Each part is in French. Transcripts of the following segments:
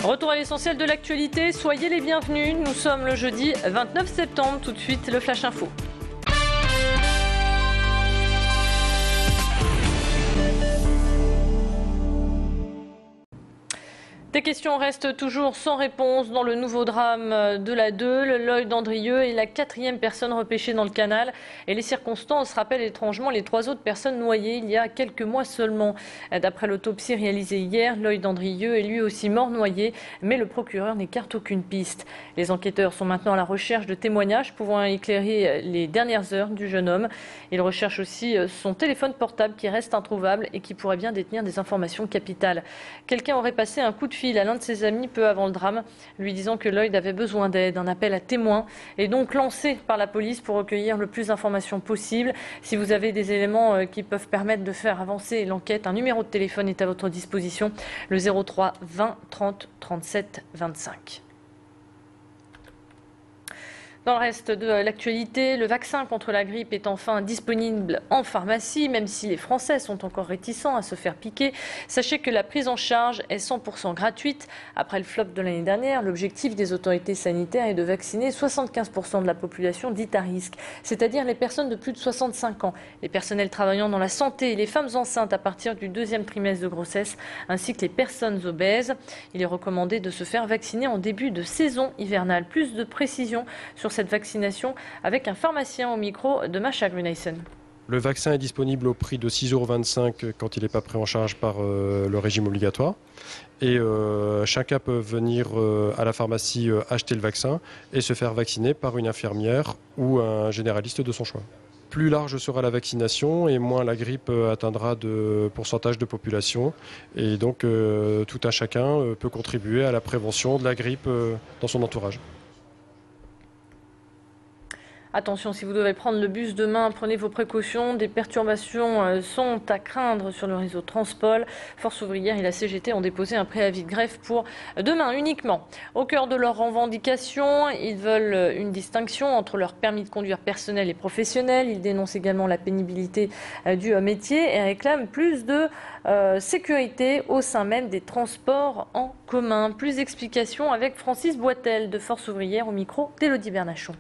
Retour à l'essentiel de l'actualité, soyez les bienvenus. Nous sommes le jeudi 29 septembre, tout de suite le Flash Info. Des questions restent toujours sans réponse dans le nouveau drame de la Deûle. Lloyd Andrieux est la 4e personne repêchée dans le canal. Et les circonstances rappellent étrangement les 3 autres personnes noyées il y a quelques mois seulement. D'après l'autopsie réalisée hier, Lloyd Andrieux est lui aussi mort noyé, mais le procureur n'écarte aucune piste. Les enquêteurs sont maintenant à la recherche de témoignages pouvant éclairer les dernières heures du jeune homme. Ils recherchent aussi son téléphone portable qui reste introuvable et qui pourrait bien détenir des informations capitales. Quelqu'un aurait passé un coup de fil à l'un de ses amis peu avant le drame, lui disant que Lloyd avait besoin d'aide. Un appel à témoins est donc lancé par la police pour recueillir le plus d'informations possible. Si vous avez des éléments qui peuvent permettre de faire avancer l'enquête, un numéro de téléphone est à votre disposition, le 03 20 30 37 25. Dans le reste de l'actualité, le vaccin contre la grippe est enfin disponible en pharmacie, même si les Français sont encore réticents à se faire piquer. Sachez que la prise en charge est 100% gratuite. Après le flop de l'année dernière, l'objectif des autorités sanitaires est de vacciner 75% de la population dite à risque, c'est-à-dire les personnes de plus de 65 ans, les personnels travaillant dans la santé et les femmes enceintes à partir du 2e trimestre de grossesse, ainsi que les personnes obèses. Il est recommandé de se faire vacciner en début de saison hivernale. Plus de précisions sur cette vaccination avec un pharmacien au micro de Masha Grunaisen. Le vaccin est disponible au prix de 6,25 € quand il n'est pas pris en charge par le régime obligatoire. Et chacun peut venir à la pharmacie acheter le vaccin et se faire vacciner par une infirmière ou un généraliste de son choix. Plus large sera la vaccination et moins la grippe atteindra de pourcentage de population. Et donc tout un chacun peut contribuer à la prévention de la grippe dans son entourage. Attention, si vous devez prendre le bus demain, prenez vos précautions. Des perturbations sont à craindre sur le réseau Transpol. Force ouvrière et la CGT ont déposé un préavis de grève pour demain uniquement. Au cœur de leurs revendications, ils veulent une distinction entre leur permis de conduire personnel et professionnel. Ils dénoncent également la pénibilité du métier et réclament plus de sécurité au sein même des transports en commun. Plus d'explications avec Francis Boitel de Force ouvrière au micro d'Élodie Bernachon.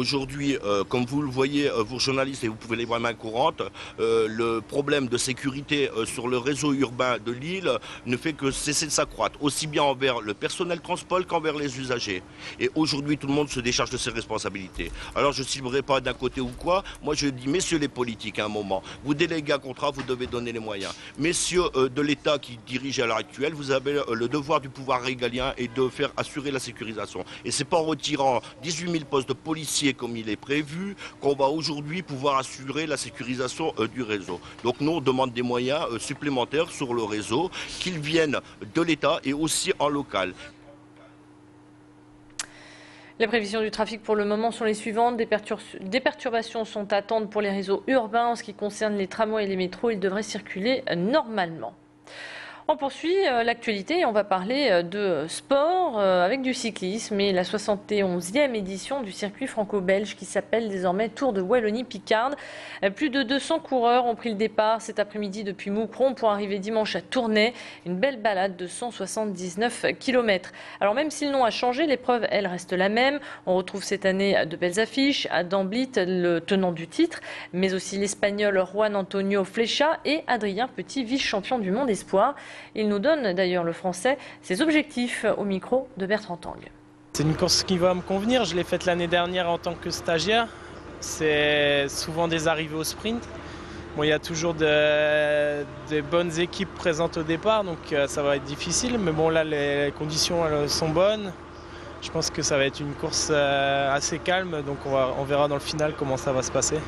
Aujourd'hui, comme vous le voyez, vous journalistes, et vous pouvez les voir main courante, le problème de sécurité sur le réseau urbain de Lille ne fait que cesser de s'accroître, aussi bien envers le personnel Transpol qu'envers les usagers. Et aujourd'hui, tout le monde se décharge de ses responsabilités. Alors je ne ciblerai pas d'un côté ou quoi, moi je dis, messieurs les politiques, à un moment, vous déléguez un contrat, vous devez donner les moyens. Messieurs de l'État qui dirigent à l'heure actuelle, vous avez le devoir du pouvoir régalien et de faire assurer la sécurisation. Et c'est pas en retirant 18 000 postes de policiers comme il est prévu, qu'on va aujourd'hui pouvoir assurer la sécurisation du réseau. Donc nous, on demande des moyens supplémentaires sur le réseau, qu'ils viennent de l'État et aussi en local. Les prévisions du trafic pour le moment sont les suivantes. Des perturbations sont à attendre pour les réseaux urbains. En ce qui concerne les tramways et les métros, ils devraient circuler normalement. On poursuit l'actualité et on va parler de sport avec du cyclisme et la 71e édition du circuit franco-belge qui s'appelle désormais Tour de Wallonie-Picarde. Plus de 200 coureurs ont pris le départ cet après-midi depuis Moucron pour arriver dimanche à Tournai. Une belle balade de 179 km. Alors même si le nom a changé, l'épreuve elle reste la même. On retrouve cette année de belles affiches. Adam Blyth, le tenant du titre, mais aussi l'Espagnol Juan Antonio Flecha et Adrien Petit, vice-champion du monde espoir. Il nous donne d'ailleurs, le Français, ses objectifs au micro de Bertrand Tang. C'est une course qui va me convenir. Je l'ai faite l'année dernière en tant que stagiaire. C'est souvent des arrivées au sprint. Bon, il y a toujours des bonnes équipes présentes au départ, donc ça va être difficile. Mais bon, là, les conditions elles sont bonnes. Je pense que ça va être une course assez calme, donc on verra dans le final comment ça va se passer.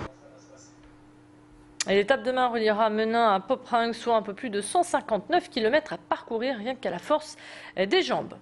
Et l'étape demain reliera Menin à Poperinghe, soit un peu plus de 159 km à parcourir rien qu'à la force des jambes.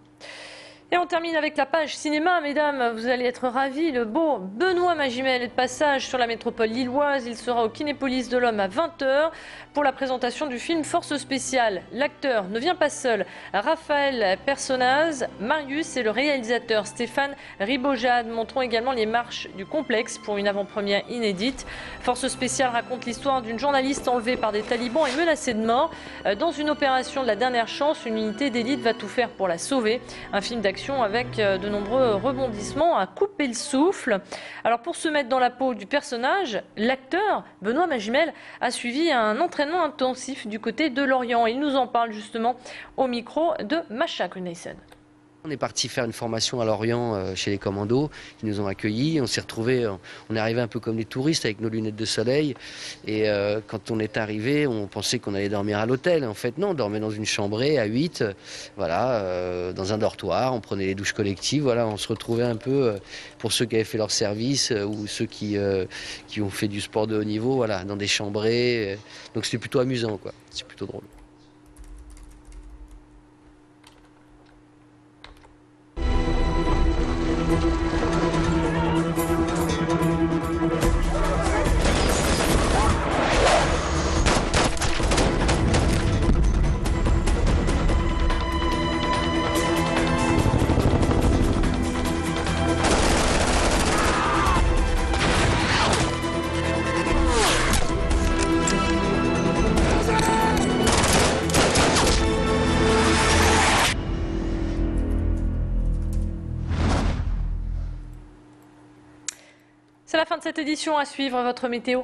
Et on termine avec la page cinéma, mesdames, vous allez être ravis. Le beau Benoît Magimel est de passage sur la métropole lilloise. Il sera au Kinépolis de l'Homme à 20h pour la présentation du film Force spéciale. L'acteur ne vient pas seul. Raphaël Personnaz, Marius et le réalisateur Stéphane Ribojad montreront également les marches du complexe pour une avant-première inédite. Force spéciale raconte l'histoire d'une journaliste enlevée par des talibans et menacée de mort. Dans une opération de la dernière chance, une unité d'élite va tout faire pour la sauver. Un film d'action avec de nombreux rebondissements à couper le souffle. Alors pour se mettre dans la peau du personnage, l'acteur Benoît Magimel a suivi un entraînement intensif du côté de Lorient. Il nous en parle justement au micro de Macha Kuneisen. On est parti faire une formation à Lorient chez les commandos qui nous ont accueillis. On s'est retrouvés, on est arrivé un peu comme des touristes avec nos lunettes de soleil. Et quand on est arrivé, on pensait qu'on allait dormir à l'hôtel. En fait, non, on dormait dans une chambrée à 8, voilà, dans un dortoir. On prenait les douches collectives. Voilà, on se retrouvait un peu pour ceux qui avaient fait leur service ou ceux qui ont fait du sport de haut niveau, voilà, dans des chambrées. Donc c'était plutôt amusant, quoi. C'est plutôt drôle. C'est la fin de cette édition. À suivre votre météo.